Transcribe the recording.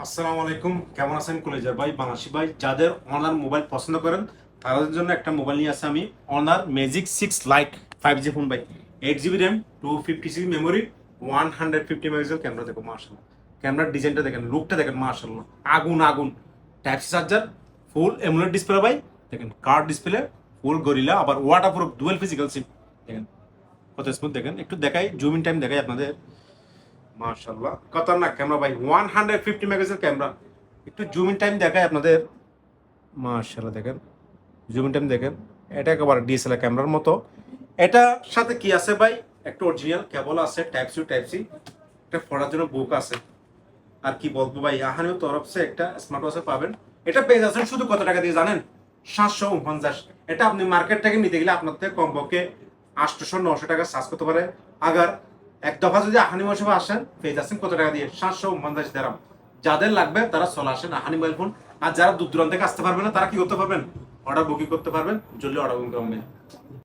আসসালামু আলাইকুম, কেমন আছেন কলেজার ভাই বাংলাদেশি ভাই? যাদের অনার মোবাইল পছন্দ করেন তাদের জন্য একটা মোবাইল নিয়ে আসে আমি, honour magic 6 light 5G phone ভাই। 8 GB RAM, 256 memory, 150 megapixel camera. দেখো মাশাআল্লাহ, ক্যামেরার ডিজাইনটা দেখেন, লুকটা দেখেন মাশাআল্লাহ, আগুন আগুন। টাইপ সি চার্জার, ফুল এমুলেট ডিসপ্লে ভাই, দেখেন কার্ড ডিসপ্লে, ফুল গরিলা, আবার ওয়াটারপ্রুফ ডুয়েল ফিজিক্যাল সিম। দেখেন কত স্মুথ, দেখেন একটু দেখাই, জুম ইন টাইম দেখাই আপনাদের। মাশাআল্লাহ খতরনাক ক্যামেরা ভাই, 150 মেগাপিক্সেল ক্যামেরা। একটু জুম ইন টাইম দেখায় আপনাদের। মাশাআল্লাহ দেখেন, জুম ইন টাইম দেখেন, এটা একেবারে ডিএসএলআর ক্যামেরার মতো। এটার সাথে কি আছে ভাই? একটা অরিজিনাল কেবল আছে, টাইপ সি। একটা পড়ার জন্য বুক আছে। আর কি বলবো ভাই, আহানিও তরফ সে একটা স্মার্ট ওয়াচে পাবেন। এটা পেয়ে যাচ্ছেন শুধু কত টাকা দিয়ে জানেন? 749। এটা আপনি মার্কেট থেকে নিতে গেলে আপনার থেকে কমপক্ষে 800-900 টাকা চার্জ করতে পারে। আগার এক দফা যদি আহানি মশাবে আসেন, পেয়ে যাচ্ছেন কত টাকা দিয়ে? 749 দিরাম। যাদের লাগবে তারা চলে আসেন আহানি মোবাইল ফোন। আর যারা দূর দূরান্ত থেকে আসতে পারবেন না, তারা কি করতে পারবেন? অর্ডার বুকিং করতে পারবেন, জলদি অর্ডার বুকিং করবেন।